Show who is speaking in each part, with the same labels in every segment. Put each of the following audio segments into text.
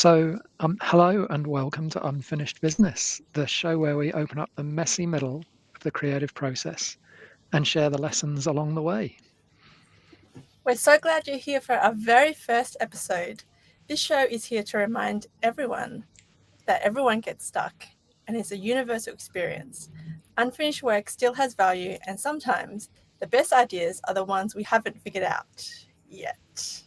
Speaker 1: Hello and welcome to Unfinished Vizness, the show where we open up the messy middle of the creative process and share the lessons along the way.
Speaker 2: We're so glad you're here for our very first episode. This show is here to remind everyone that everyone gets stuck and it's a universal experience. Unfinished work still has value, and sometimes the best ideas are the ones we haven't figured out yet.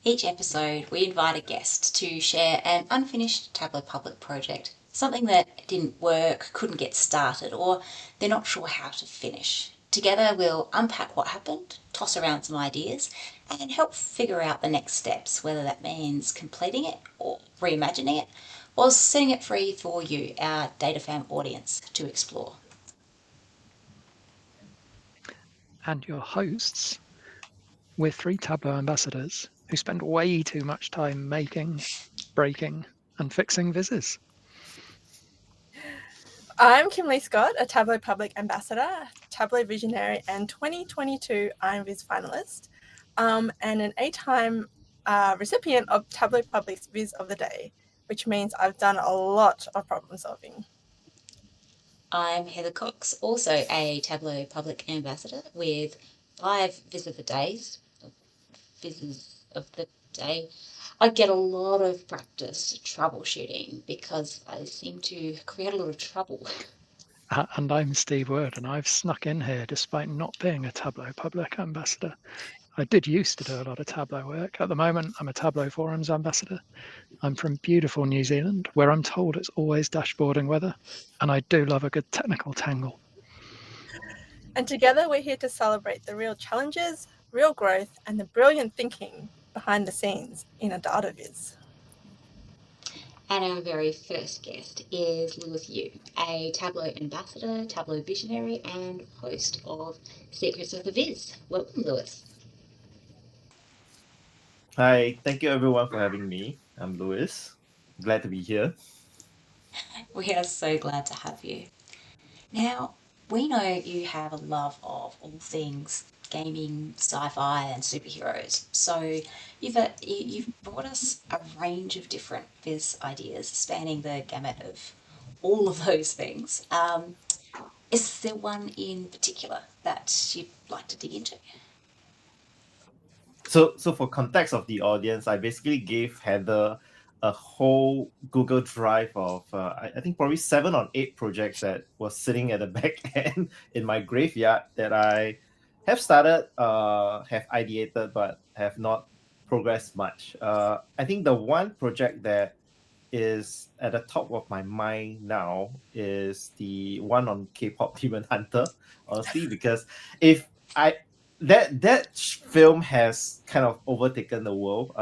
Speaker 3: Each episode, we invite a guest to share an unfinished Tableau Public project, something that didn't work, couldn't get started, or they're not sure how to finish. Together, we'll unpack what happened, toss around some ideas, and help figure out the next steps, whether that means completing it or reimagining it, or setting it free for you, our DataFam audience, to explore.
Speaker 1: And your hosts, we're three Tableau ambassadors who spend way too much time making, breaking, and fixing vizzes.
Speaker 2: I'm Kimberly Scott, a Tableau Public Ambassador, Tableau Visionary, and 2022 IronViz finalist, and an 8-time recipient of Tableau Public's Viz of the Day, which means I've done a lot of problem solving.
Speaker 3: I'm Heather Cox, also a Tableau Public Ambassador with 5 Viz of the Days. Viz of the Day. I get a lot of practice troubleshooting because I seem to create a lot of trouble.
Speaker 1: And I'm Steve Word, and I've snuck in here despite not being a Tableau Public Ambassador. I did used to do a lot of Tableau work. At the moment, I'm a Tableau Forums Ambassador. I'm from beautiful New Zealand, where I'm told it's always dashboarding weather, and I do love a good technical tangle.
Speaker 2: And together we're here to celebrate the real challenges, real growth, and the brilliant thinking behind the scenes in a data viz.
Speaker 3: And our very first guest is Lewis Yu, a Tableau Ambassador, Tableau Visionary, and host of Secrets of the Viz. Welcome, Lewis.
Speaker 4: Hi, thank you everyone for having me. I'm Lewis. Glad to be here.
Speaker 3: We are so glad to have you. Now, we know you have a love of all things gaming, sci-fi, and superheroes. So you've brought us a range of different Viz ideas spanning the gamut of all of those things. Is there one in particular that you'd like to dig into?
Speaker 4: So for context of the audience, I basically gave Heather a whole Google Drive of I think probably 7 or 8 projects that was sitting at the back end in my graveyard that I have started, have ideated, but have not progressed much. I think the one project that is at the top of my mind now is the one on K-pop Demon Hunter, honestly, because if I that film has kind of overtaken the world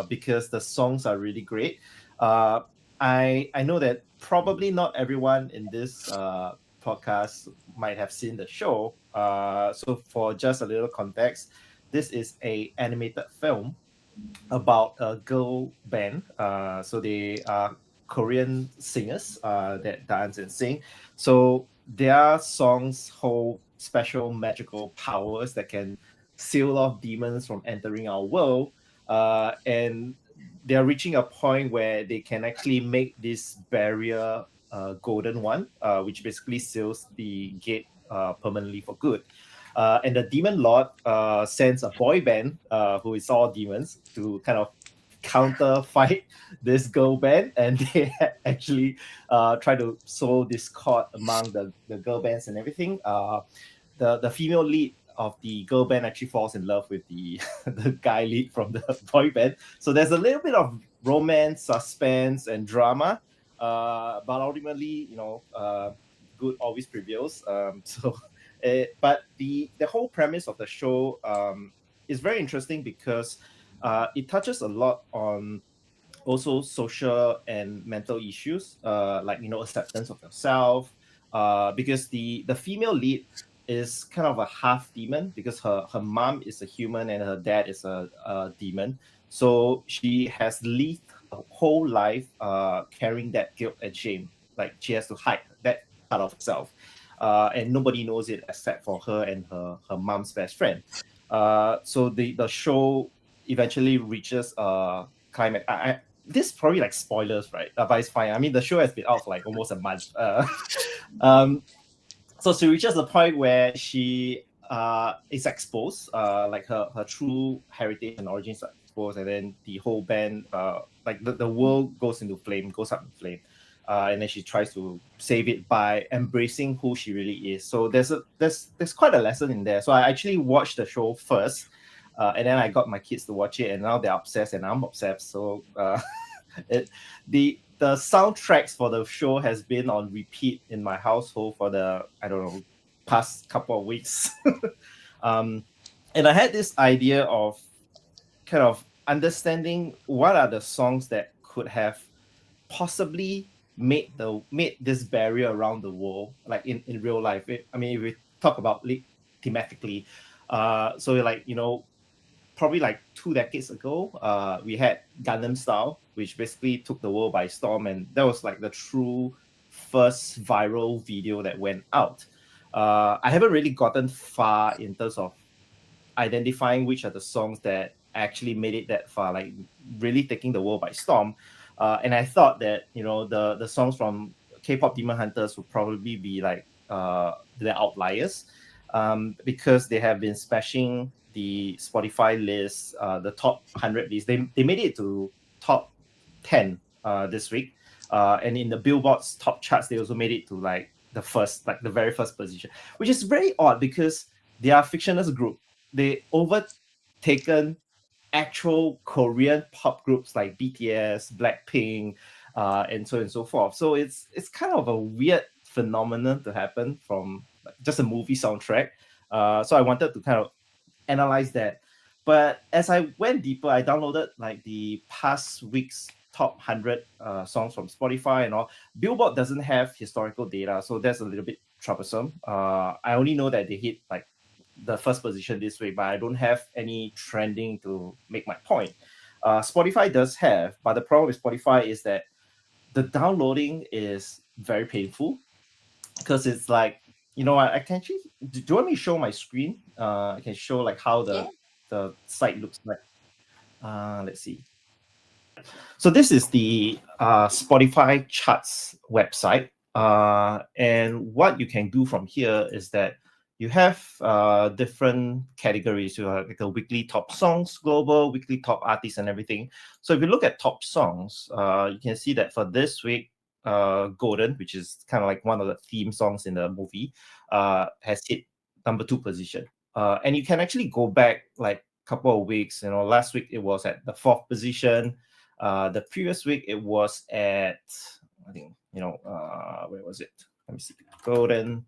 Speaker 4: because the songs are really great. I know that probably not everyone in this podcast might have seen the show. So for just a little context, this is a animated film about a girl band. So they are Korean singers that dance and sing. So their songs hold special magical powers that can seal off demons from entering our world. And they're reaching a point where they can actually make this barrier golden one, which basically seals the gate permanently for good. And the demon lord sends a boy band who is all demons to kind of counter fight this girl band, and they actually try to sow discord among the girl bands and everything. The female lead of the girl band actually falls in love with the the guy lead from the boy band. So there's a little bit of romance, suspense, and drama. But ultimately, good always prevails. But the whole premise of the show is very interesting because it touches a lot on also social and mental issues, like acceptance of yourself. Because the female lead is kind of a half demon because her mom is a human and her dad is a demon. So she has lived a whole life carrying that guilt and shame. Like she has to hide that part of herself. And nobody knows it except for her and her mom's best friend. So the show eventually reaches a climax. this is probably like spoilers, right? But it's fine. I mean, the show has been out for like almost a month. So she reaches the point where she is exposed, like her true heritage and origins are exposed, and then the whole band, like the world goes up in flame. And then she tries to save it by embracing who she really is. So there's quite a lesson in there. So I actually watched the show first, and then I got my kids to watch it, and now they're obsessed, and I'm obsessed. So the soundtracks for the show has been on repeat in my household for the, I don't know, past couple of weeks. And I had this idea of kind of understanding what are the songs that could have possibly made this barrier around the world, like in real life. I mean, if we talk about thematically, so like, you know, probably like 2 decades ago, we had Gangnam Style, which basically took the world by storm, and that was like the true first viral video that went out. I haven't really gotten far in terms of identifying which are the songs that actually made it that far, like really taking the world by storm. And I thought that, you know, the songs from K-pop Demon Hunters would probably be like the outliers, because they have been smashing the Spotify list, the top 100 list. They made it to top 10 this week, and in the Billboard's top charts, they also made it to like the very first position, which is very odd because they are a fictionist group. They overtaken actual Korean pop groups like BTS, Blackpink, and so on and so forth. So it's kind of a weird phenomenon to happen from just a movie soundtrack. So I wanted to kind of analyze that. But as I went deeper, I downloaded like the past week's top 100 songs from Spotify and all. Billboard doesn't have historical data, so that's a little bit troublesome. I only know that they hit like the first position this week, but I don't have any trending to make my point. Spotify does have, but the problem with Spotify is that the downloading is very painful because it's like, you know, I can actually, do you want me to show my screen? I can show like how the site looks like. Let's see. So this is the Spotify charts website. And what you can do from here is that you have different categories. You have like a weekly top songs, global, weekly top artists, and everything. So if you look at top songs, you can see that for this week, Golden, which is kind of like one of the theme songs in the movie, has hit number 2 position. And you can actually go back like a couple of weeks. You know, last week it was at the 4th position. The previous week it was at, I think, you know, where was it? Let me see. Golden.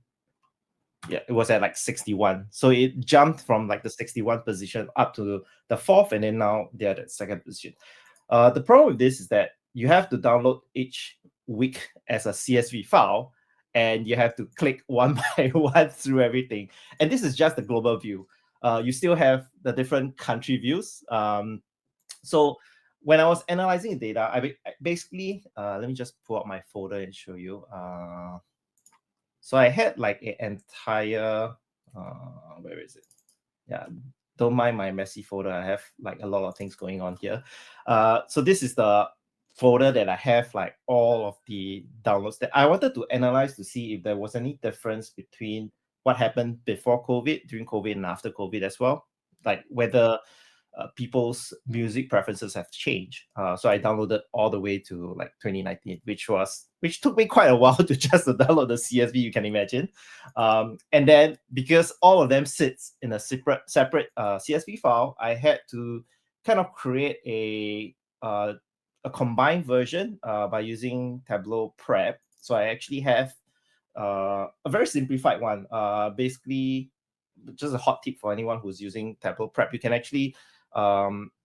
Speaker 4: Yeah, it was at like 61. So it jumped from like the 61 position up to the 4th, and then now they're at the 2nd position. The problem with this is that you have to download each week as a CSV file, and you have to click one by one through everything. And this is just the global view. You still have the different country views. So when I was analyzing the data, I basically, let me just pull out my folder and show you. So I had like an entire, where is it? Yeah, don't mind my messy folder. I have like a lot of things going on here. So this is the folder that I have like all of the downloads that I wanted to analyze to see if there was any difference between what happened before COVID, during COVID, and after COVID as well. Like whether people's music preferences have changed. So I downloaded all the way to like 2019, which took me quite a while to just download the CSV, you can imagine. And then because all of them sits in a separate CSV file, I had to kind of create a combined version by using Tableau Prep. So I actually have a very simplified one. Basically, just a hot tip for anyone who's using Tableau Prep, you can actually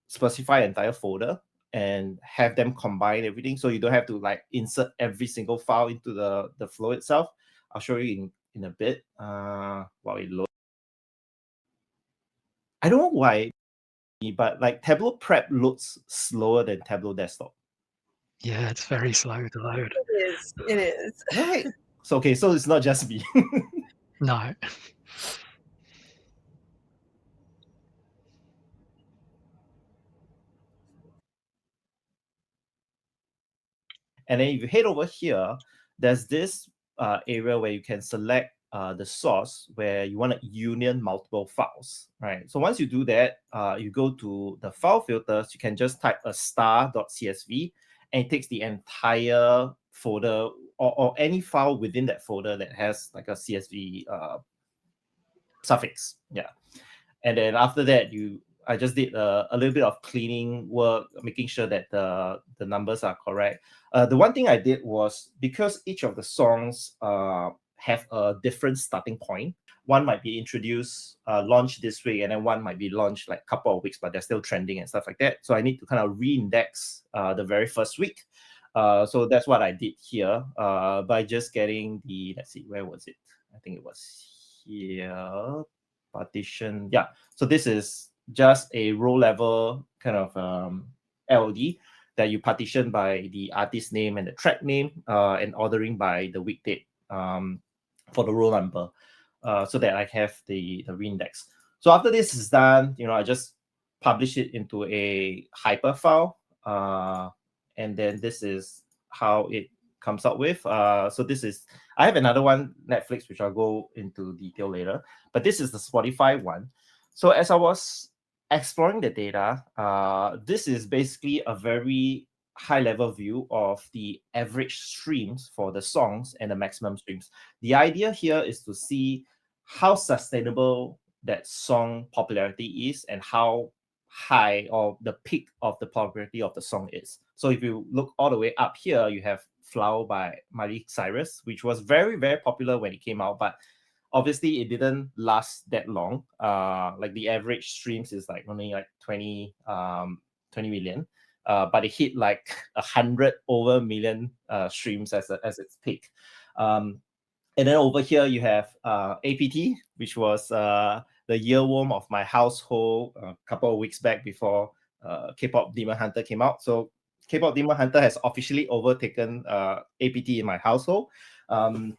Speaker 4: specify an entire folder and have them combine everything, so you don't have to like insert every single file into the flow itself. I'll show you in a bit while it loads. I don't know why, but like Tableau Prep loads slower than Tableau Desktop.
Speaker 1: Yeah, it's very slow to load.
Speaker 2: It is.
Speaker 4: Right. So okay, so it's not just me.
Speaker 1: No.
Speaker 4: And then if you head over here, there's this area where you can select the source where you want to union multiple files, right? So once you do that, you go to the file filters, you can just type a star.csv, and it takes the entire folder or any file within that folder that has like a CSV suffix. Yeah. And then after that, I just did a little bit of cleaning work, making sure that the numbers are correct. The one thing I did was, because each of the songs have a different starting point. One might be introduced, launched this week, and then one might be launched like a couple of weeks, but they're still trending and stuff like that. So I need to kind of re-index the very first week. So that's what I did here by just getting the, let's see, where was it? I think it was here. Partition. Yeah. So this is just a row level kind of LOD that you partition by the artist name and the track name, and ordering by the week date for the row number, so that I have the reindex. So after this is done, I just publish it into a hyper file, and then this is how it comes out with. So this is, I have another one, Netflix, which I'll go into detail later, but this is the Spotify one. So as I was exploring the data, this is basically a very high level view of the average streams for the songs and the maximum streams. The idea here is to see how sustainable that song popularity is and how high or the peak of the popularity of the song is. So if you look all the way up here, you have Flower by Miley Cyrus, which was very, very popular when it came out, but obviously it didn't last that long. Like the average streams is like only like 20 million, but it hit like 100 over million streams as its peak. And then over here you have APT, which was the earworm of my household a couple of weeks back before K-pop Demon Hunter came out. So K-pop Demon Hunter has officially overtaken APT in my household. And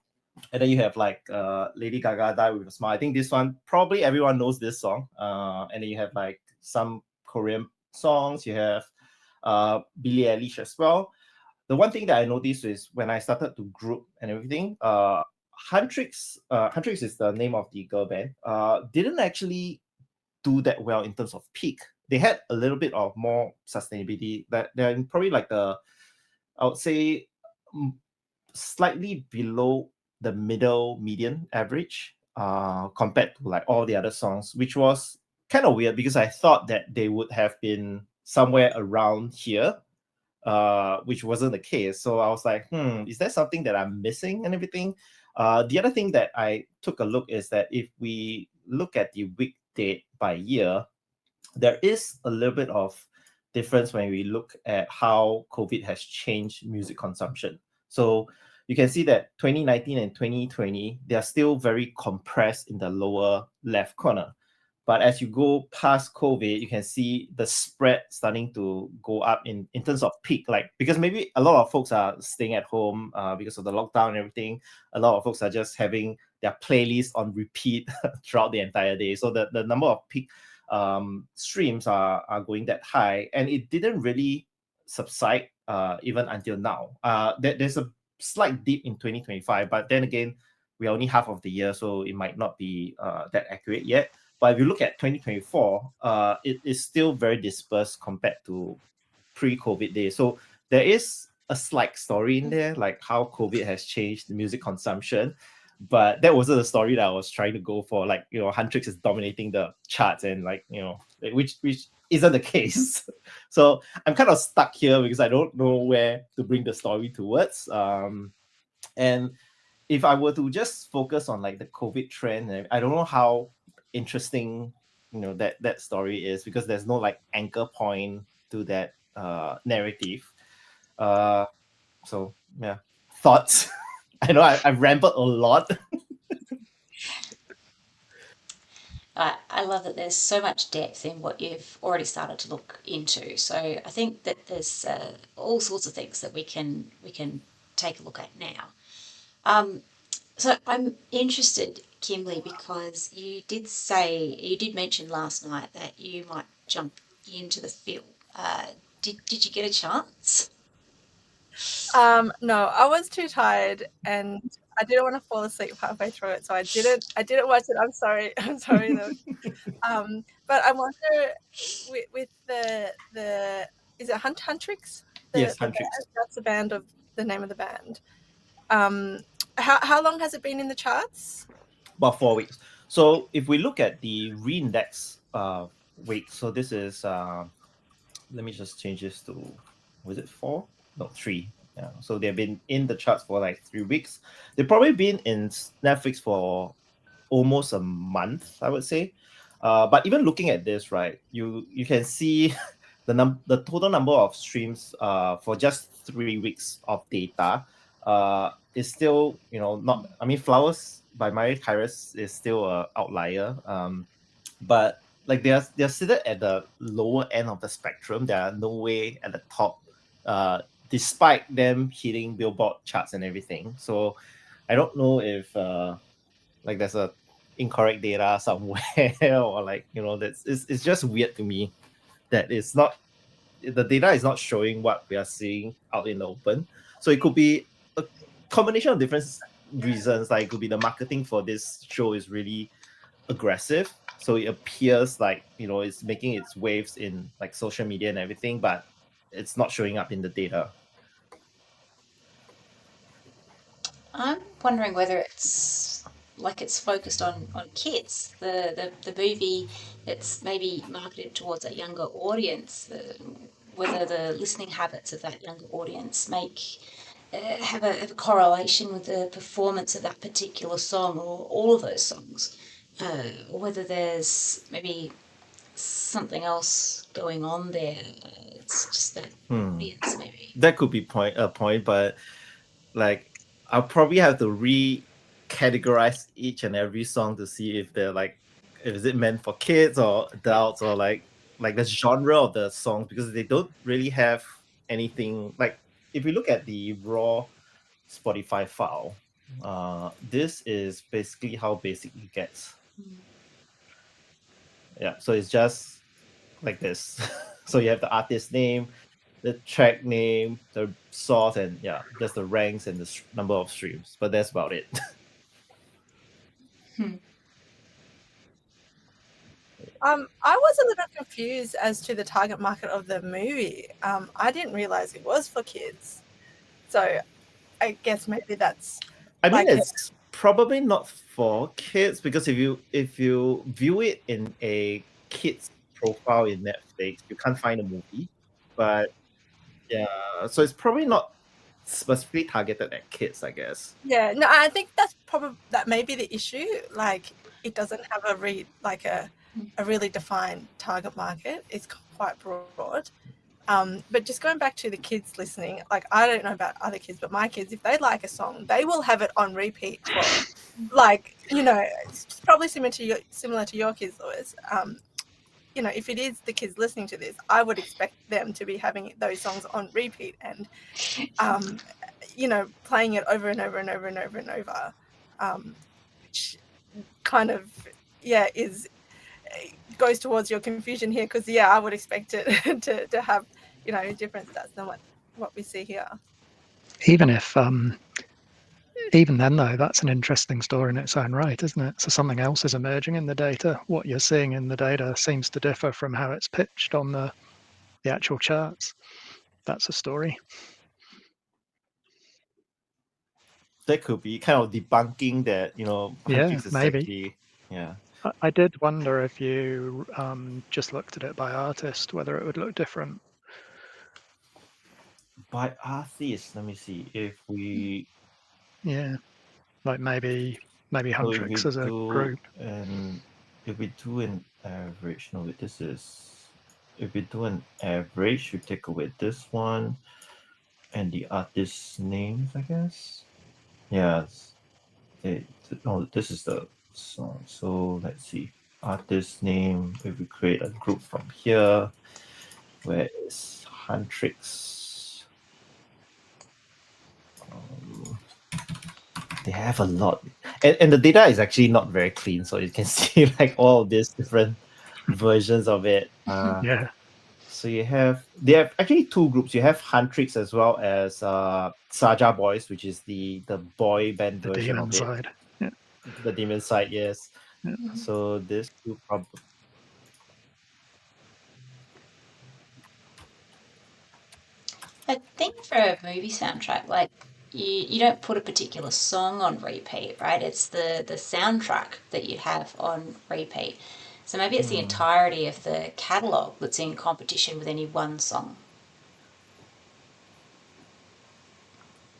Speaker 4: then you have like Lady Gaga, Die With A Smile. I think this one, probably everyone knows this song. And then you have like some Korean songs. You have Billie Eilish as well. The one thing that I noticed is when I started to group and everything, Huntrix is the name of the girl band, didn't actually do that well in terms of peak. They had a little bit of more sustainability. That they're probably like I would say, slightly below the median average, compared to like all the other songs, which was kind of weird because I thought that they would have been somewhere around here, which wasn't the case. So I was like, is there something that I'm missing and everything? The other thing that I took a look is that if we look at the week date by year, there is a little bit of difference when we look at how COVID has changed music consumption. So you can see that 2019 and 2020, they are still very compressed in the lower left corner. But as you go past COVID, you can see the spread starting to go up in terms of peak. Like, because maybe a lot of folks are staying at home because of the lockdown and everything. A lot of folks are just having their playlist on repeat throughout the entire day. So the number of peak streams are going that high, and it didn't really subside even until now. There's a slight dip in 2025, but then again, we're only half of the year, so it might not be that accurate yet. But if you look at 2024, it is still very dispersed compared to pre-COVID days. So there is a slight story in there, like how COVID has changed the music consumption. But that wasn't the story that I was trying to go for. Like, Huntrix is dominating the charts, and like, which isn't the case. So I'm kind of stuck here because I don't know where to bring the story towards. And if I were to just focus on like the COVID trend, I don't know how interesting that story is, because there's no like anchor point to that narrative. So yeah, thoughts. I know I've rambled a lot.
Speaker 3: I love that there's so much depth in what you've already started to look into. So I think that there's all sorts of things that we can take a look at now. So I'm interested, Kimberly, because you did mention last night that you might jump into the field. Did you get a chance?
Speaker 2: No, I was too tired and I didn't want to fall asleep halfway through it, so I didn't watch it. I'm sorry. I'm sorry though. But I wonder with the is it Huntrix?
Speaker 4: Yes,
Speaker 2: The
Speaker 4: Huntrix.
Speaker 2: band, that's the name of the band. How long has it been in the charts?
Speaker 4: About 4 weeks. So if we look at the reindex week, so this is let me just change this to, was it 4? No, 3. Yeah. So they've been in the charts for like 3 weeks. They've probably been in Netflix for almost a month, I would say. But even looking at this, right, you can see the total number of streams for just 3 weeks of data is still, not. I mean, Flowers by Miley Cyrus is still an outlier. But like they're seated at the lower end of the spectrum. They are no way at the top, despite them hitting Billboard charts and everything. So I don't know if like there's a incorrect data somewhere or like that's it's just weird to me that it's not, the data is not showing what we are seeing out in the open. So it could be a combination of different reasons. Like it could be the marketing for this show is really aggressive, so it appears like it's making its waves in like social media and everything, but it's not showing up in the data.
Speaker 3: I'm wondering whether it's focused on kids. The movie, it's maybe marketed towards a younger audience. Whether the listening habits of that younger audience have a correlation with the performance of that particular song or all of those songs, or whether there's maybe something else going on there. It's just that audience, maybe.
Speaker 4: That could be a point, but like I'll probably have to recategorize each and every song to see if they're like, is it meant for kids or adults, or like the genre of the songs, because they don't really have anything. Like if we look at the raw Spotify file, this is basically how basic it gets. Yeah, so it's just like this. So you have the artist name, the track name, the source, and just the ranks and the number of streams. But that's about it.
Speaker 2: I was a little confused as to the target market of the movie. I didn't realize it was for kids, so I guess maybe that's.
Speaker 4: I mean, it's probably not for kids, because if you view it in a kids profile in Netflix, you can't find a movie. But so it's probably not specifically targeted at kids, I guess.
Speaker 2: Yeah, no, I think that may be the issue. Like, it doesn't have a really defined target market. It's quite broad. But just going back to the kids listening, like, I don't know about other kids, but my kids, if they like a song, they will have it on repeat for, like, it's probably similar to your kids, Lewis. If it is the kids listening to this, I would expect them to be having those songs on repeat and, playing it over and over and over and over and over, which kind of, goes towards your confusion here, because I would expect it to have different stats than what we see here.
Speaker 1: Even then, though, that's an interesting story in its own right, isn't it? So something else is emerging in the data. What you're seeing in the data seems to differ from how it's pitched on the actual charts. That's a story.
Speaker 4: That could be kind of debunking that, Huntrix is
Speaker 1: maybe.
Speaker 4: actually,
Speaker 1: I did wonder if you just looked at it by artist, whether it would look different.
Speaker 4: By artist, let me see if we.
Speaker 1: Yeah, like maybe Huntrix as a group.
Speaker 4: And if we do an average, no, this is. If we do an average, we take away this one and the artist names, I guess. Yes. This is the song. So let's see. Artist name. If we create a group from here, where is Huntrix? They have a lot, and the data is actually not very clean, so you can see like all of these different versions of it. So they have actually two groups. You have Huntrix as well as Saja Boys, which is the boy band
Speaker 1: The
Speaker 4: version
Speaker 1: demon
Speaker 4: of it.
Speaker 1: side. Yeah.
Speaker 4: The demon side, yes.
Speaker 1: Yeah.
Speaker 4: So this two
Speaker 3: I think for a movie soundtrack, like you don't put a particular song on repeat, right? It's the soundtrack that you have on repeat. So maybe it's the entirety of the catalogue that's in competition with any one song.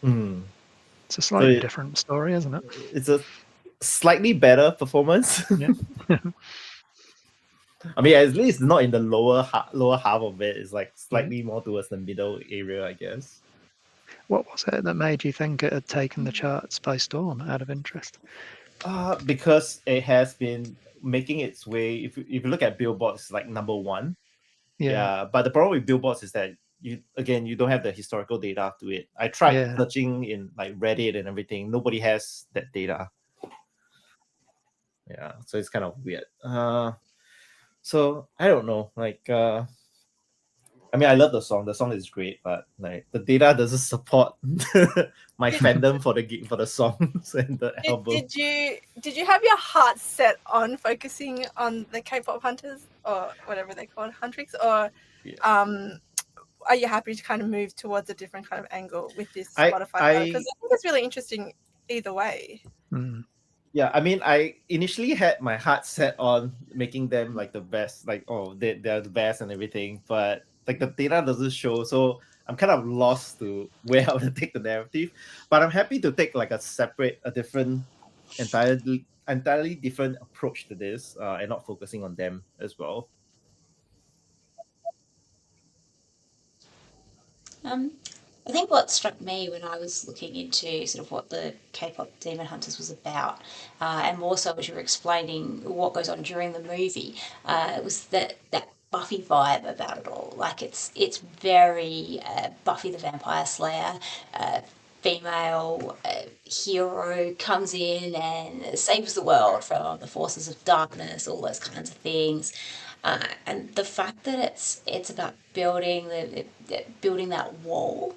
Speaker 1: It's a slightly different story, isn't it?
Speaker 4: It's a slightly better performance.
Speaker 1: Yeah.
Speaker 4: I mean, at least not in the lower half of it. It's like slightly more towards the middle area, I guess.
Speaker 1: What was it that made you think it had taken the charts by storm, out of interest?
Speaker 4: Because it has been making its way. If you look at Billboard, it's like number one. Yeah. But the problem with Billboards is that you don't have the historical data to it. I tried searching in like Reddit and everything. Nobody has that data. Yeah, so it's kind of weird. So I don't know. Like, I mean, I love the song. The song is great, but like the data doesn't support my fandom for the songs and the album.
Speaker 2: Did you have your heart set on focusing on the K-pop hunters or whatever they're called, Huntrix, or are you happy to kind of move towards a different kind of angle with this Spotify? Because I think it's really interesting either way.
Speaker 4: Yeah, I mean, I initially had my heart set on making them like the best, like they're the best and everything, but like the data doesn't show, so I'm kind of lost to where I want to take the narrative. But I'm happy to take like entirely different approach to this, and not focusing on them as well.
Speaker 3: I think what struck me when I was looking into sort of what the K-pop Demon Hunters was about, and more so as you were explaining what goes on during the movie, it was that Buffy vibe about it all. Like it's very Buffy the Vampire Slayer. Female hero comes in and saves the world from the forces of darkness, all those kinds of things. And the fact that it's about building building that wall,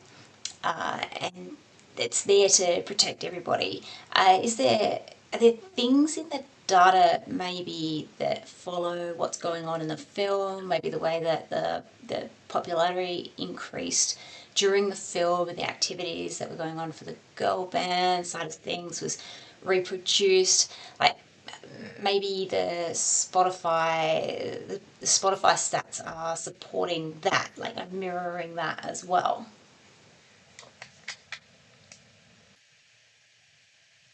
Speaker 3: and it's there to protect everybody. Are there things in the data maybe that follow what's going on in the film? Maybe the way that the popularity increased during the film and the activities that were going on for the girl band side of things was reproduced. Like maybe the Spotify stats are supporting that, like mirroring that as well.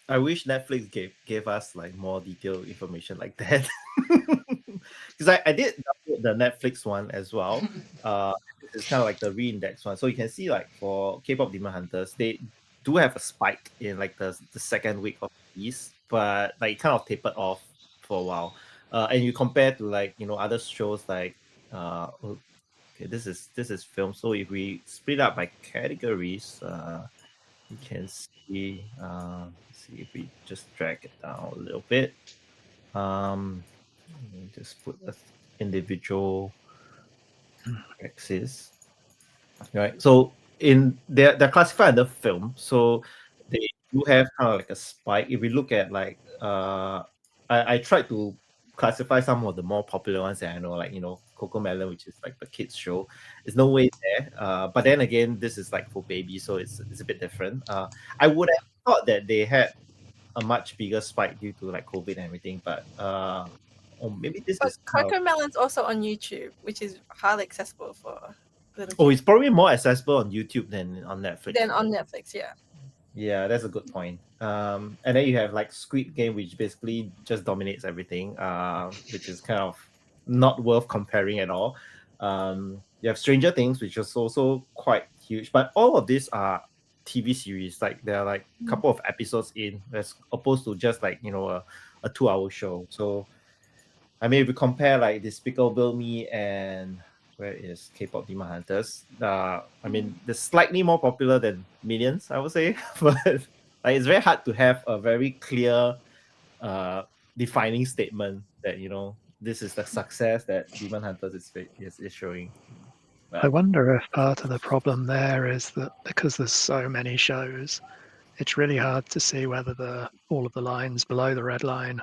Speaker 4: I wish Netflix gave us like more detailed information like that. Because I did download the Netflix one as well. It's kind of like the re-index one. So you can see like for K-pop Demon Hunters, they do have a spike in like the second week of release, but like it kind of tapered off for a while. And you compare to like other shows like okay, this is film. So if we split up by categories, you can see see if we just drag it down a little bit. Just put an individual axis, right? So they're classified under film, so they do have kind of like a spike. If we look at like I tried to classify some of the more popular ones that I know, like Coco Melon, which is like the kids show. There's no way there. But then again, this is like for babies, so it's a bit different. I would have thought that they had a much bigger spike due to like COVID and everything, but or maybe this is
Speaker 2: Coco Melon's also on YouTube, which is highly accessible for little kids.
Speaker 4: Oh, it's probably more accessible on YouTube than on Netflix.
Speaker 2: Yeah.
Speaker 4: Yeah, that's a good point. And then you have like Squid Game, which basically just dominates everything, which is kind of not worth comparing at all. You have Stranger Things, which is also quite huge, but all of these are TV series. Like there are like a couple of episodes in, as opposed to just like a 2-hour show. So I mean, if we compare like Despicable Me and where is K-pop Demon Hunters? I mean, they're slightly more popular than Minions, I would say, but like it's very hard to have a very clear, defining statement that this is the success that Demon Hunters is showing.
Speaker 1: I wonder if part of the problem there is that because there's so many shows, it's really hard to see whether all of the lines below the red line,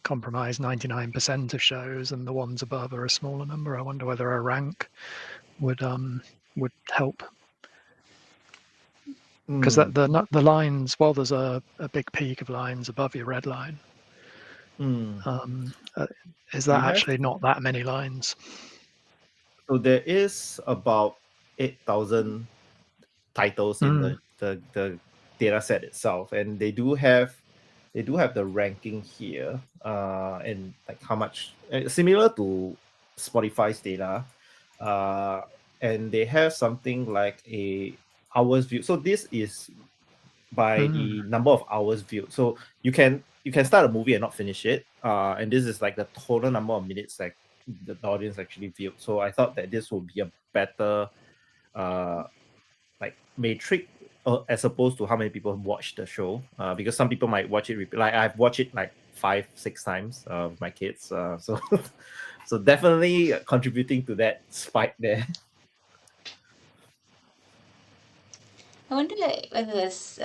Speaker 1: comprise 99% of shows, and the ones above are a smaller number. I wonder whether a rank would help, because the lines, while there's a big peak of lines above your red line, is that actually not that many lines?
Speaker 4: So there is about 8,000 titles in the data set itself, and they do have the ranking here, and like how much similar to Spotify's data, and they have something like a hours view. So this is by the number of hours viewed. So you can start a movie and not finish it, and this is like the total number of minutes like the audience actually viewed. So I thought that this would be a better like metric as opposed to how many people watch the show, because some people might watch it like I've watched it like 5-6 times with my kids, so so definitely contributing to that spike there.
Speaker 3: I wonder whether there's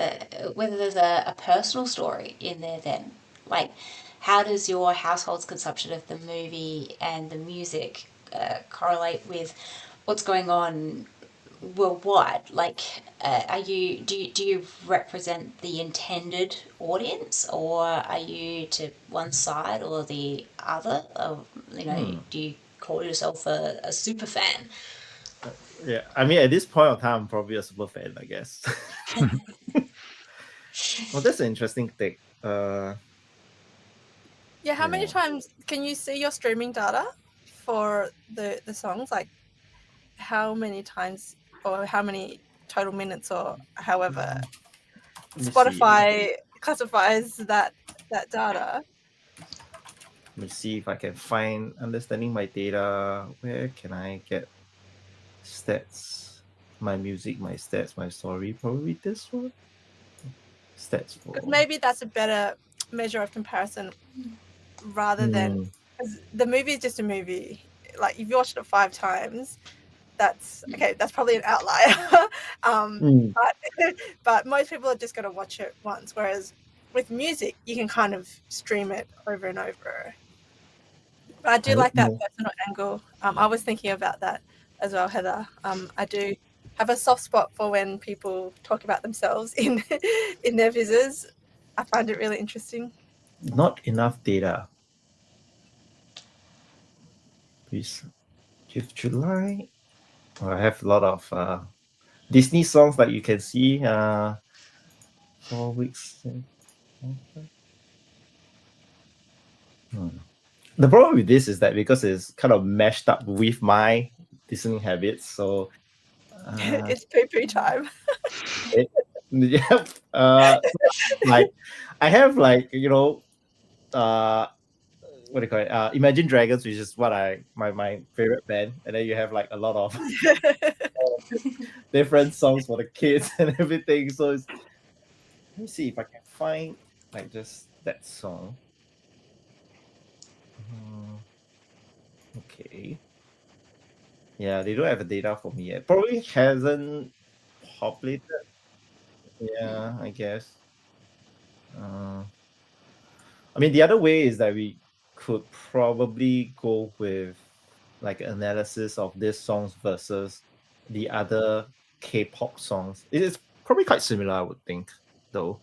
Speaker 3: a personal story in there then. Like, how does your household's consumption of the movie and the music correlate with what's going on worldwide? Like, do you represent the intended audience, or are you to one side or the other? Of do you call yourself a super fan?
Speaker 4: Yeah, I mean, at this point of time, I'm probably a super fan, I guess. Well, that's an interesting take.
Speaker 2: Yeah, how many times can you see your streaming data for the songs? Like, how many times or how many total minutes or however Spotify classifies that data?
Speaker 4: Let me see if I can find understanding my data. Where can I get stats? My music, my stats, my story. Probably this one. Stats for.
Speaker 2: Because maybe that's a better measure of comparison rather than, because the movie is just a movie. Like, if you watched it 5 times, that's okay. That's probably an outlier. But most people are just going to watch it once. Whereas with music, you can kind of stream it over and over. But I do like that personal angle. I was thinking about that as well, Heather. I do have a soft spot for when people talk about themselves in their vizzes. I find it really interesting.
Speaker 4: Not enough data. Please give July. I have a lot of Disney songs like you can see. 4 weeks. The problem with this is that because it's kind of meshed up with my listening habits, so
Speaker 2: it's poo-poo time.
Speaker 4: Yeah. Like I have like what do you call it? Imagine Dragons, which is what my favorite band, and then you have like a lot of different songs for the kids and everything. So let me see if I can find like just that song. Okay. Yeah, they don't have the data for me yet. Probably hasn't populated. Yeah, I guess. I mean, the other way is that we could probably go with like analysis of these songs versus the other K-pop songs. It is probably quite similar, I would think, though.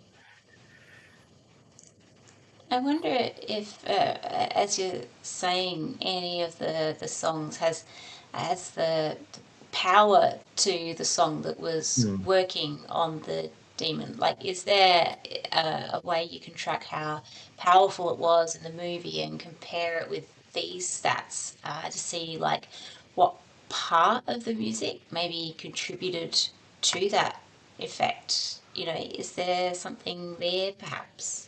Speaker 3: I wonder if, as you're saying, any of the songs has the power to the song that was working on the demon. Like, is there a way you can track how powerful it was in the movie and compare it with these stats to see like what part of the music maybe contributed to that effect? Is there something there perhaps?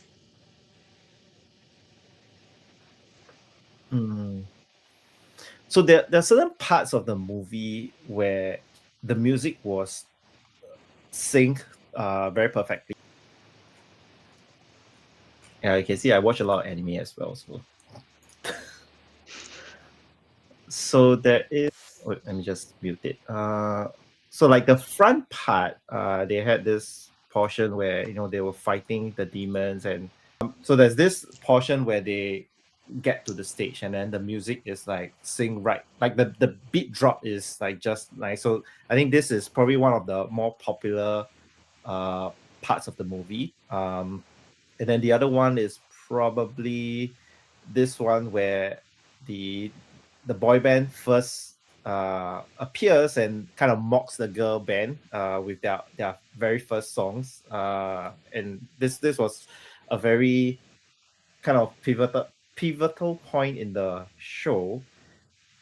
Speaker 4: So there are certain parts of the movie where the music was synced very perfectly. Yeah, you can see I watch a lot of anime as well. So there is Wait, let me just mute it. So like the front part, they had this portion where they were fighting the demons, and so there's this portion where they get to the stage, and then the music is like sing right, like the beat drop is like just nice. So I think this is probably one of the more popular parts of the movie. And then the other one is probably this one where the boy band first appears and kind of mocks the girl band with their very first songs. And this was a very kind of pivotal point in the show.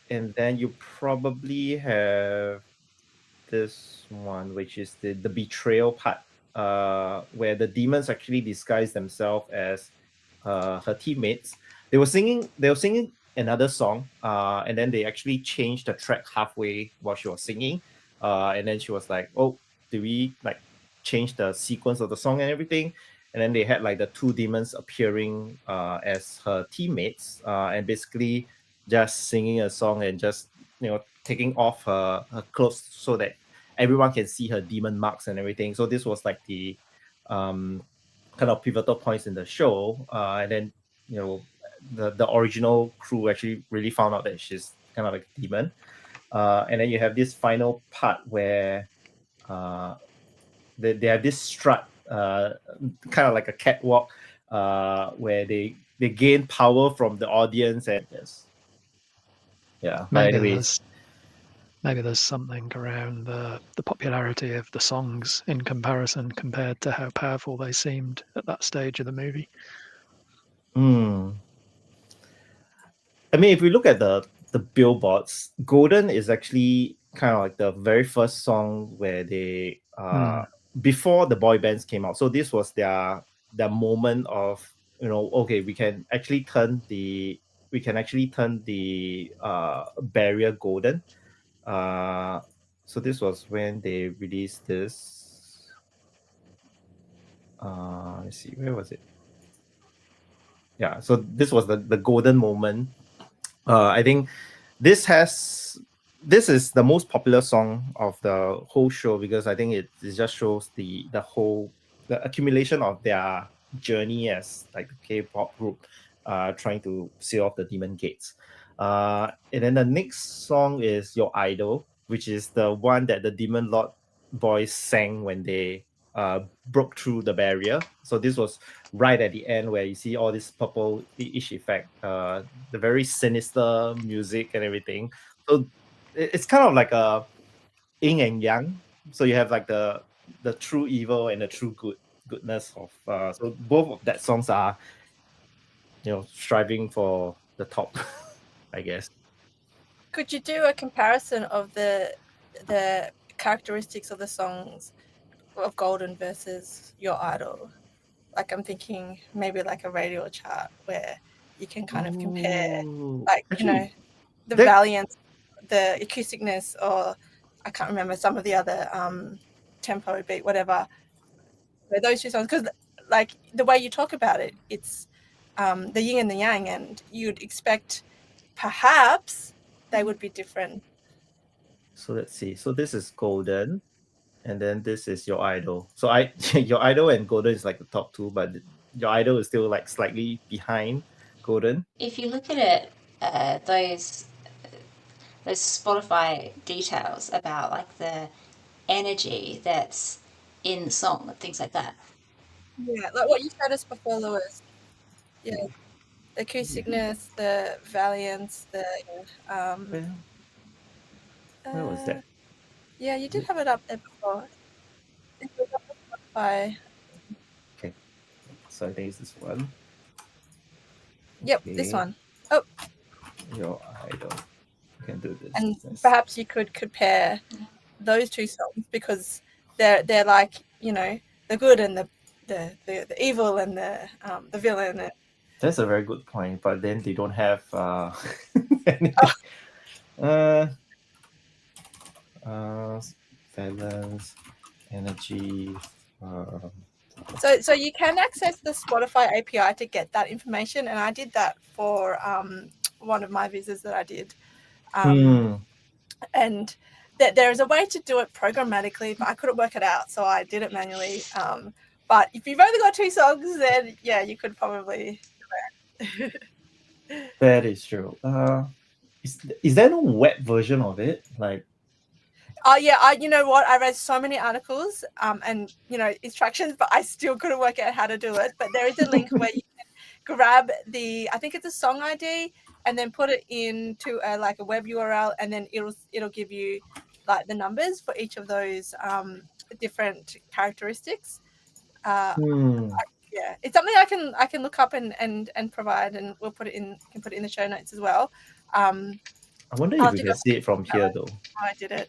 Speaker 4: And then you probably have this one, which is the betrayal part, where the demons actually disguise themselves as her teammates. They were singing another song, and then they actually changed the track halfway while she was singing, and then she was like, "Oh, do we like change the sequence of the song and everything?" And then they had like the two demons appearing as her teammates, and basically just singing a song and just taking off her clothes so that everyone can see her demon marks and everything. So this was like the kind of pivotal points in the show. And then the original crew actually really found out that she's kind of like a demon. And then you have this final part where they have this strut, kind of like a catwalk, where they gain power from the audience. And yes, yeah. But anyways,
Speaker 1: maybe there's something around the popularity of the songs in comparison compared to how powerful they seemed at that stage of the movie.
Speaker 4: I mean, if we look at the billboards, Golden is actually kind of like the very first song where they before the boy bands came out. So this was their moment of okay, we can actually turn the barrier golden. So this was when they released this. Let's see, where was it? Yeah, so this was the golden moment. I think this is the most popular song of the whole show, because I think it just shows the accumulation of their journey as like the K-pop group trying to seal off the demon gates. And then the next song is Your Idol, which is the one that the Demon Lord boys sang when they broke through the barrier. So this was right at the end where you see all this purple-ish effect, the very sinister music and everything. So it's kind of like a yin and yang. So you have like the true evil and the true goodness of. So both of that songs are, striving for the top, I guess.
Speaker 2: Could you do a comparison of the characteristics of the songs of Golden versus Your Idol? Like, I'm thinking maybe like a radio chart where you can kind of compare, like, actually, the valiance, the acousticness, or I can't remember some of the other tempo, beat, whatever. Those two songs, because like the way you talk about it, it's the yin and the yang, and you'd expect perhaps they would be different.
Speaker 4: So let's see. So this is Golden, and then this is Your Idol. So Your Idol and Golden is like the top two, but Your Idol is still like slightly behind Golden.
Speaker 3: If you look at it, those Spotify details about like the energy that's in the song and things like that.
Speaker 2: Yeah, like what you showed us before, Lewis. Yeah, the acousticness, the valiance, the
Speaker 4: where was that?
Speaker 2: Yeah, you did have it up there before. It was up by.
Speaker 4: Okay, so I think it's this one.
Speaker 2: Yep, this one. Oh,
Speaker 4: Your Idol. You can do this.
Speaker 2: And perhaps you could compare those two songs, because they're like, the good and the evil and the villain.
Speaker 4: That's a very good point, but then they don't have balance, energy.
Speaker 2: So you can access the Spotify API to get that information, and I did that for one of my visas that I did. and that there is a way to do it programmatically, but I couldn't work it out, so I did it manually. But if you've only got 2 songs, then yeah, you could probably do it.
Speaker 4: That is true. Is there no web version of it? Like,
Speaker 2: oh yeah, you know what? I read so many articles and instructions, but I still couldn't work out how to do it. But there is a link where you can grab I think it's a song ID, and then put it into a web URL, and then it'll give you like the numbers for each of those different characteristics. Yeah, it's something I can look up and provide, and we'll put it in the show notes as well.
Speaker 4: I wonder if we can see it from here though.
Speaker 2: I did it,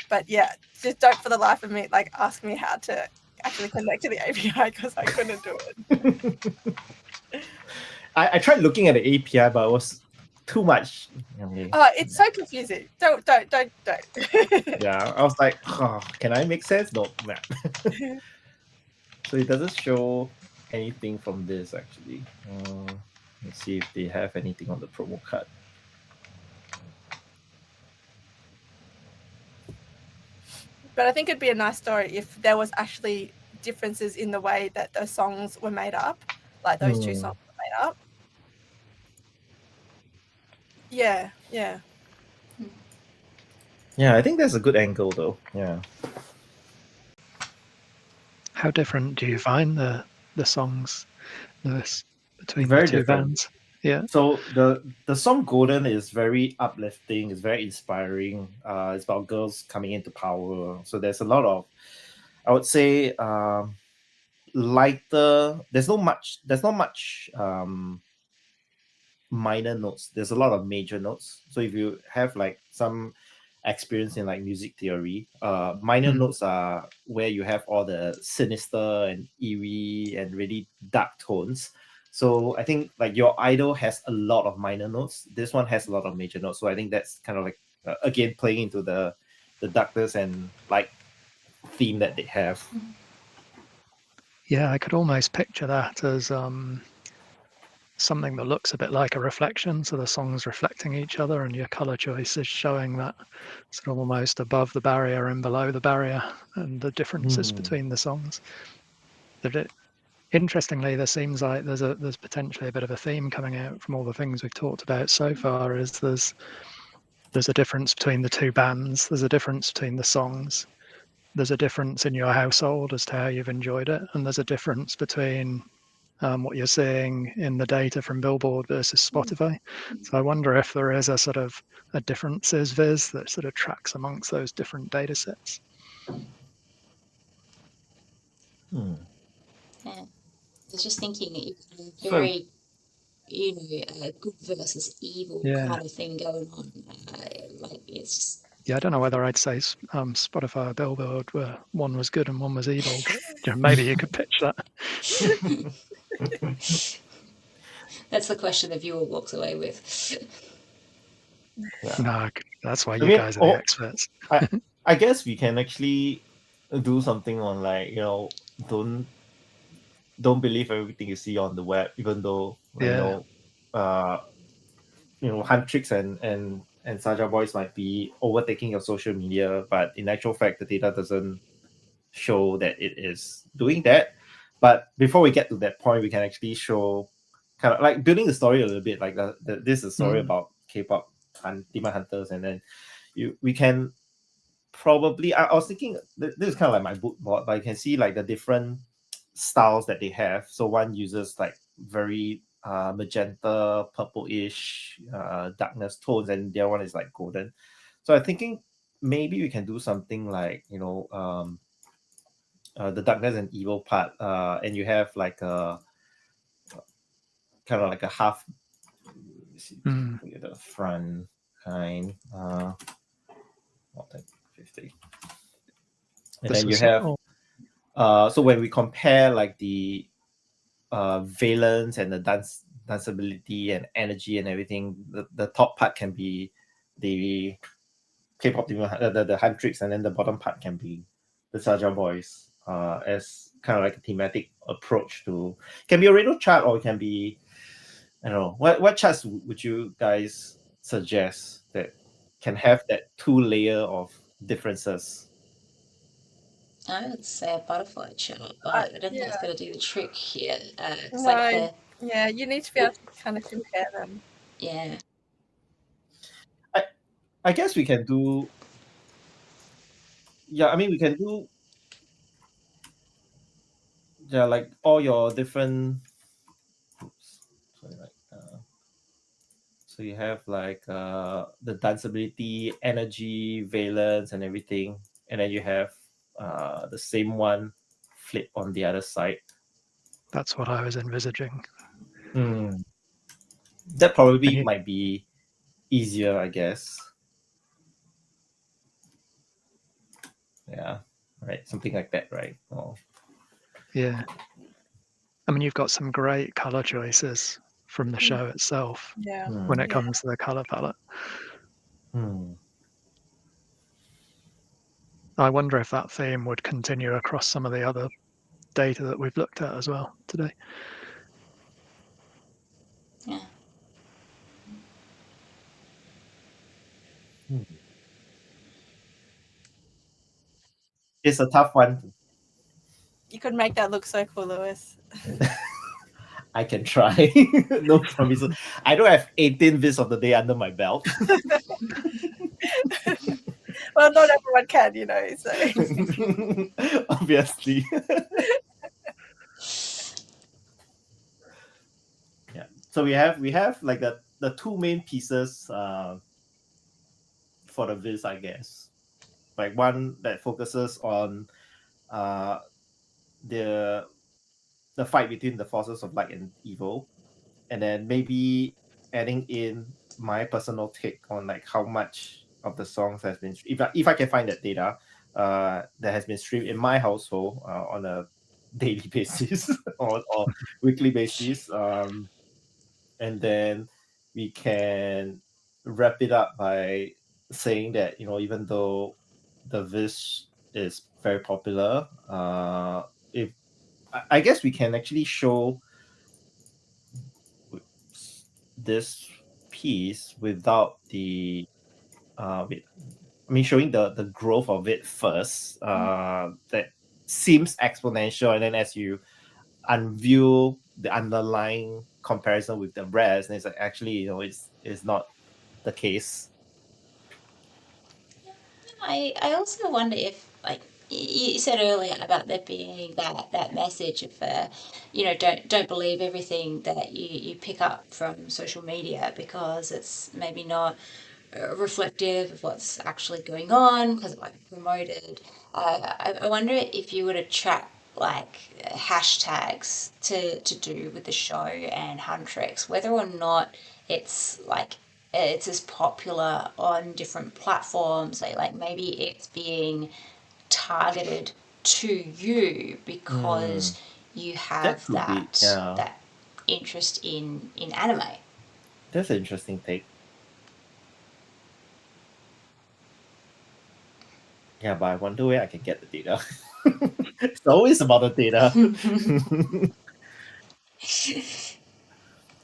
Speaker 2: but yeah, just don't for the life of me ask me how to actually connect to the API, because I couldn't do it.
Speaker 4: I tried looking at the API, but it was too much.
Speaker 2: It's so confusing. Don't.
Speaker 4: Yeah, I was like, can I make sense? No, nah. So it doesn't show anything from this actually. Let's see if they have anything on the promo card.
Speaker 2: But I think it'd be a nice story if there was actually differences in the way that those songs were made up, like those 2 songs were made up. Yeah.
Speaker 4: Yeah, I think that's a good angle though. Yeah.
Speaker 1: How different do you find the songs, Lewis, between
Speaker 4: Very
Speaker 1: the 2
Speaker 4: different.
Speaker 1: bands? Yeah.
Speaker 4: So the song Golden is very uplifting. It's very inspiring. It's about girls coming into power. So there's a lot of, I would say, lighter. There's not much minor notes. There's a lot of major notes. So if you have like some experience in like music theory, minor notes are where you have all the sinister and eerie and really dark tones. So I think like your idol has a lot of minor notes. This one has a lot of major notes. So I think that's kind of like again playing into the darkness and light theme that they have.
Speaker 1: Yeah, I could almost picture that as something that looks a bit like a reflection. So the songs reflecting each other, and your color choice is showing that sort of almost above the barrier and below the barrier, and the differences between the songs. Interestingly, there seems like there's potentially a bit of a theme coming out from all the things we've talked about so far. Is there's a difference between the 2 bands. There's a difference between the songs. There's a difference in your household as to how you've enjoyed it, and there's a difference between what you're seeing in the data from Billboard versus Spotify. So I wonder if there is a sort of a differences viz that sort of tracks amongst those different data sets.
Speaker 3: Yeah. I was just thinking it very, good versus evil kind of thing going on. It's just...
Speaker 1: Yeah, I don't know whether I'd say Spotify or Billboard where one was good and one was evil, but maybe you could pitch that.
Speaker 3: That's the question the viewer walks away with.
Speaker 1: No, that's why you guys are the experts.
Speaker 4: I guess we can actually do something on like, don't believe everything you see on the web, even though Huntrix and Saja Boys might be overtaking your social media, but in actual fact the data doesn't show that it is doing that. But before we get to that point, we can actually show kind of like building the story a little bit, like this is a story about K-pop demon hunters, and then we can probably I was thinking this is kind of like my book board, but you can see like the different styles that they have. So one uses like very magenta, purple-ish darkness tones, and the other one is like golden. So I'm thinking maybe we can do something like the darkness and evil part, and you have like a kind of like a half. The front kind. 50. And then you have so when we compare like the valence and the danceability and energy and everything, the top part can be the K-pop team, the Huntrix, and then the bottom part can be the Saja Boys, as kind of like a thematic approach to, can be a radio chart or it can be, I don't know, what charts would you guys suggest that can have that 2 layer of differences.
Speaker 3: I would say a butterfly chart, but I don't think it's going to do the trick here. It's
Speaker 2: No,
Speaker 3: like
Speaker 2: yeah, you need to be able to kind of compare them.
Speaker 3: yeah.
Speaker 4: I guess we can do. Yeah, I mean we can do. Yeah, like all your different. Oops, sorry, so you have like the danceability, energy, valence, and everything, and then you have the same one flip on the other side.
Speaker 1: That's what I was envisaging.
Speaker 4: That probably might be easier, I guess. Yeah, right, something like that, right? Oh.
Speaker 1: Yeah. I mean, you've got some great color choices from the show itself
Speaker 2: Yeah.
Speaker 1: when it comes to the color palette. I wonder if that theme would continue across some of the other data that we've looked at as well today.
Speaker 3: Yeah.
Speaker 4: It's a tough one.
Speaker 2: You could make that look so cool, Lewis.
Speaker 4: I can try. No promises. I don't have 18 viz of the day under my belt.
Speaker 2: Well, not everyone can, you know. So
Speaker 4: Obviously. Yeah. So we have like the 2 main pieces for the viz, I guess. Like one that focuses on the fight between the forces of light and evil, and then maybe adding in my personal take on like how much of the songs has been, if I can find that data, that has been streamed in my household on a daily basis or weekly basis, and then we can wrap it up by saying that, you know, even though the Viz is very popular, if I guess we can actually show this piece without the showing the growth of it first, that seems exponential, and then as you unveil the underlying comparison with the rest, and it's like, actually, you know, it's not the case.
Speaker 3: I also wonder if, like you said earlier about there being that message of you know, don't believe everything that you pick up from social media because it's maybe not reflective of what's actually going on because it might be promoted. I wonder if you were to track like hashtags to do with the show and Huntrix, whether or not it's like it's as popular on different platforms, like maybe it's being targeted to you because you have that interest in anime.
Speaker 4: That's an interesting take. Yeah, but I wonder where I can get the data. It's always about the data.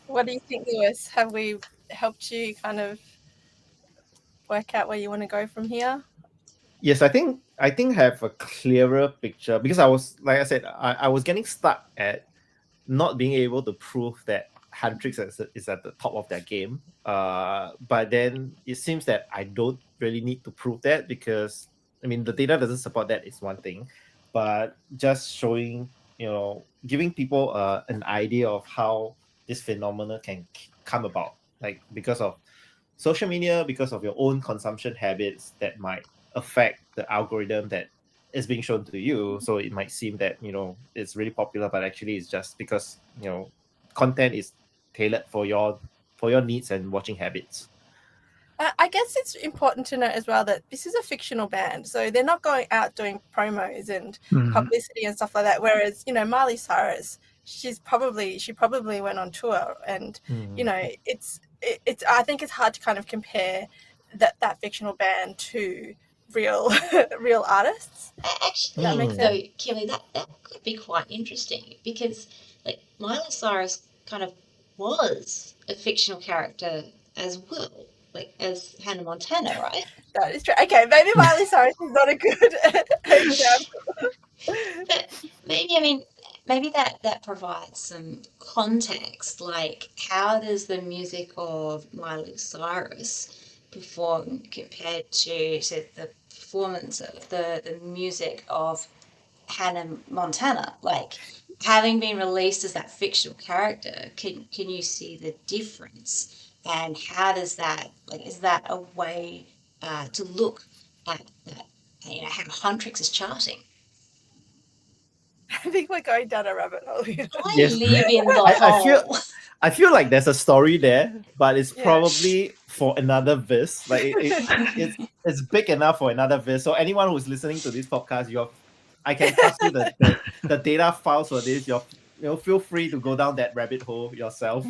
Speaker 2: what do you think, Lewis? Have we helped you kind of work out where you want to go from here?
Speaker 4: Yes, I think have a clearer picture, because I was, like I said, I was getting stuck at not being able to prove that Huntrix is at the top of their game. But then it seems that I don't really need to prove that, because I mean the data doesn't support that is one thing, but just showing, you know, giving people an idea of how this phenomenon can come about, like because of social media, because of your own consumption habits that might affect the algorithm that is being shown to you. So it might seem that, you know, it's really popular, but actually it's just because, you know, content is tailored for your needs and watching habits.
Speaker 2: I guess it's important to note as well that this is a fictional band, so they're not going out doing promos and publicity and stuff like that. Whereas, you know, Miley Cyrus, she probably went on tour, and you know, it's I think it's hard to kind of compare that fictional band to real real artists.
Speaker 3: Actually,
Speaker 2: That makes
Speaker 3: so
Speaker 2: sense.
Speaker 3: Kelly, that could be quite interesting because, like, Miley Cyrus kind of was a fictional character as well. like as Hannah Montana, right?
Speaker 2: That is true. Okay, maybe Miley Cyrus is not a good example.
Speaker 3: But maybe that provides some context. Like, how does the music of Miley Cyrus perform compared to the performance of the music of Hannah Montana? Like, having been released as that fictional character, can you see the difference? And how does that, like, is that a way to look at that? How Huntrix is charting.
Speaker 2: I think we're going down a rabbit hole here.
Speaker 4: Yes.
Speaker 3: Live in the
Speaker 4: I
Speaker 3: hole.
Speaker 4: feel like there's a story there, but it's
Speaker 2: Yeah.
Speaker 4: probably for another Viz. Like it's big enough for another Viz. So anyone who's listening to this podcast, I can pass you the data files for this. Feel free to go down that rabbit hole yourself.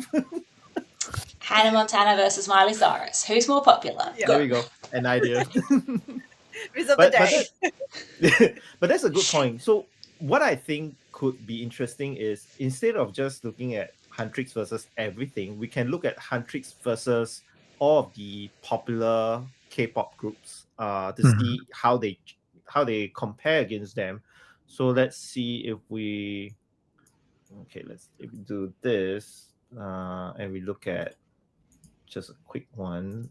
Speaker 3: Hannah Montana versus Miley Cyrus. Who's more popular?
Speaker 2: Yeah.
Speaker 4: There we go. An idea.
Speaker 2: Viz of the day.
Speaker 4: But that's a good point. So what I think could be interesting is, instead of just looking at Huntrix versus everything, we can look at Huntrix versus all of the popular K-pop groups to see how they compare against them. So let's see if we do this and we look at just a quick one.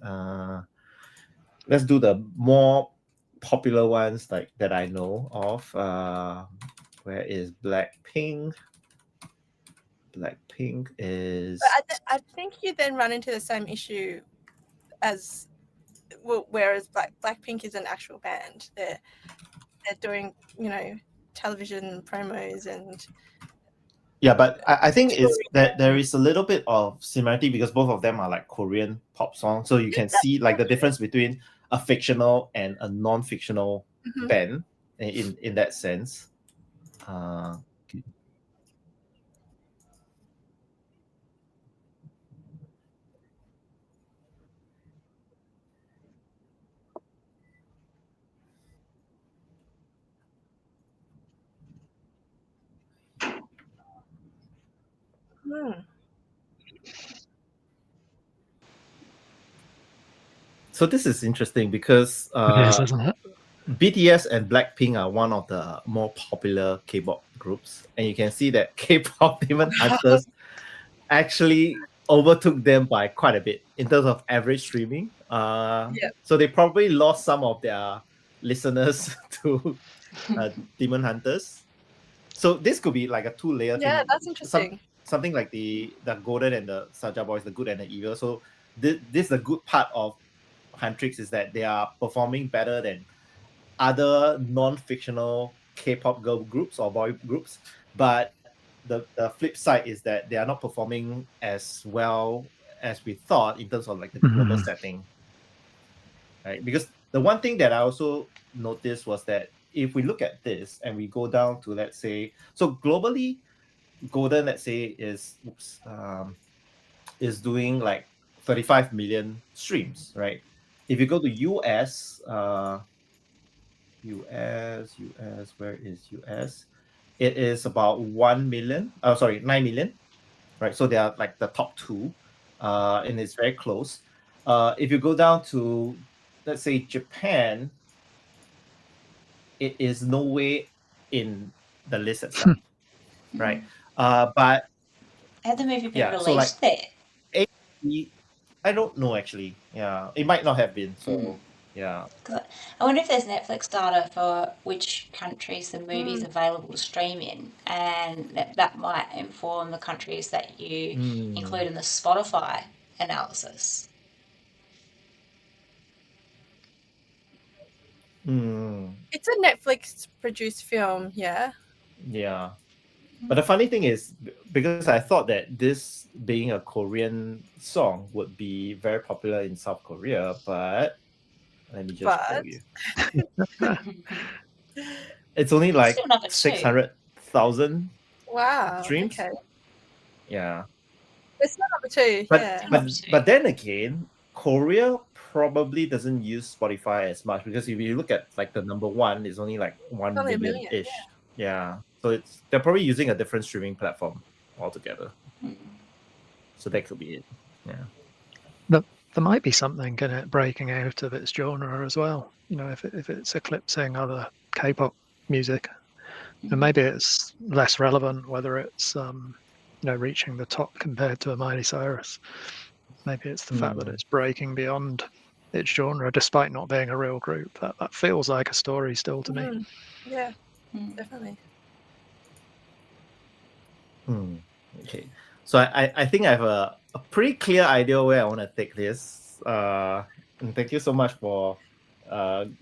Speaker 4: Let's do the more popular ones like that I know of. Where is Blackpink? Blackpink is.
Speaker 2: But I think you then run into the same issue as whereas Blackpink is an actual band. They're doing television promos and.
Speaker 4: Yeah, but I think it's that there is a little bit of similarity because both of them are like Korean pop songs. So you can see like the difference between a fictional and a non-fictional band in that sense. So this is interesting because
Speaker 1: It is, isn't it?
Speaker 4: BTS and Blackpink are one of the more popular K-pop groups, and you can see that K-pop Demon Hunters actually overtook them by quite a bit in terms of average streaming. So they probably lost some of their listeners to Demon Hunters. So this could be like a two-layer thing.
Speaker 2: Yeah, that's interesting.
Speaker 4: Something like the Golden and the Saja Boys, the good and the evil. So this is the good part of Huntrix, is that they are performing better than other non-fictional K-pop girl groups or boy groups, but the flip side is that they are not performing as well as we thought in terms of like the global setting, right? Because the one thing that I also noticed was that if we look at this and we go down to, let's say, so globally, Golden, let's say, is doing like 35 million streams, right? If you go to US, where is US? It is about 9 million, right? So they are like the top two, and it's very close. If you go down to, let's say, Japan, it is no way in the list itself, right? But
Speaker 3: had the movie been released
Speaker 4: so like,
Speaker 3: there?
Speaker 4: I don't know actually. Yeah, it might not have been. So yeah.
Speaker 3: I wonder if there's Netflix data for which countries the movie's available to stream in, and that might inform the countries that you include in the Spotify analysis.
Speaker 2: It's a Netflix-produced film, yeah.
Speaker 4: Yeah. But the funny thing is, because I thought that this being a Korean song would be very popular in South Korea, but let me just show you. It's only like 600,000 streams.
Speaker 2: Okay.
Speaker 4: Yeah.
Speaker 2: It's not number two.
Speaker 4: But then again, Korea probably doesn't use Spotify as much, because if you look at like the number one, it's only like 1 million-ish. Yeah. So they're probably using a different streaming platform altogether. So that could be it. Yeah.
Speaker 1: there might be something in it breaking out of its genre as well. If it's eclipsing other K-pop music, and maybe it's less relevant whether it's reaching the top compared to a Miley Cyrus. Maybe it's the fact that it's breaking beyond its genre, despite not being a real group. That feels like a story still to me.
Speaker 2: Yeah, definitely.
Speaker 4: Okay, so I think I have a pretty clear idea where I want to take this. And thank you so much for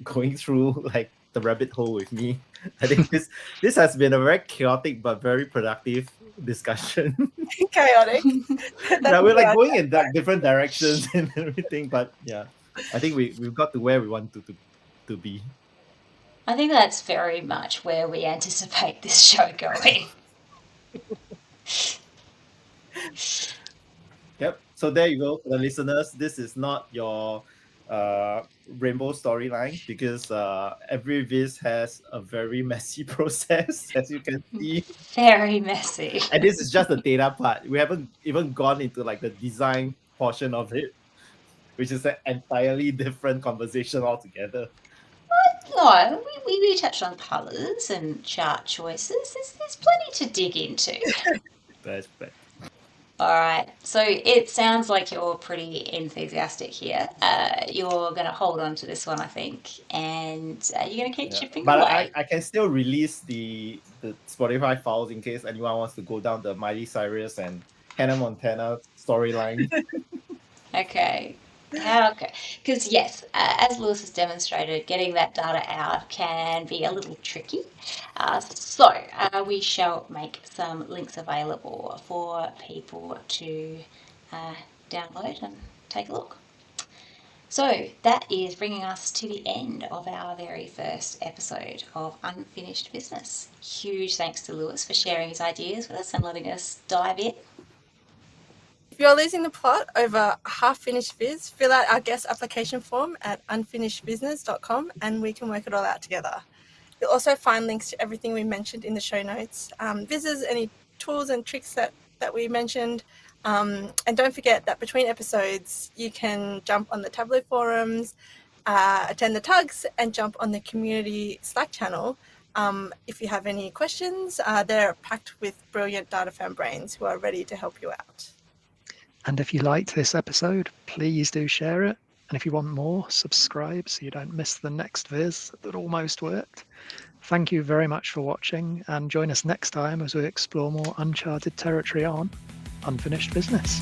Speaker 4: going through like the rabbit hole with me. I think this has been a very chaotic but very productive discussion.
Speaker 2: Chaotic.
Speaker 4: Yeah, we're like going in different directions and everything, but yeah, I think we've got to where we want to be.
Speaker 3: I think that's very much where we anticipate this show going.
Speaker 4: Yep. So there you go for the listeners. This is not your rainbow storyline because every Viz has a very messy process, as you can see.
Speaker 3: Very messy.
Speaker 4: And this is just the data part. We haven't even gone into like the design portion of it, which is an entirely different conversation altogether.
Speaker 3: No, we touched on colours and chart choices. There's plenty to dig into.
Speaker 4: That's bad.
Speaker 3: All right, so it sounds like you're pretty enthusiastic here. You're going to hold on to this one, I think, and you're going to keep chipping
Speaker 4: but
Speaker 3: away.
Speaker 4: I can still release the Spotify files in case anyone wants to go down the Miley Cyrus and Hannah Montana storyline.
Speaker 3: Okay. Okay. Because, yes, as Lewis has demonstrated, getting that data out can be a little tricky. So we shall make some links available for people to download and take a look. So that is bringing us to the end of our very first episode of Unfinished Vizness. Huge thanks to Lewis for sharing his ideas with us and letting us dive in.
Speaker 2: If you're losing the plot over half-finished Viz, fill out our guest application form at unfinishedvizness.com and we can work it all out together. You'll also find links to everything we mentioned in the show notes. Viz's, any tools and tricks that we mentioned. And don't forget that between episodes, you can jump on the Tableau forums, attend the tugs, and jump on the community Slack channel. If you have any questions, they're packed with brilliant data fan brains who are ready to help you out.
Speaker 1: And if you liked this episode, please do share it. And if you want more, subscribe so you don't miss the next Viz that almost worked. Thank you very much for watching, and join us next time as we explore more uncharted territory on Unfinished Vizness.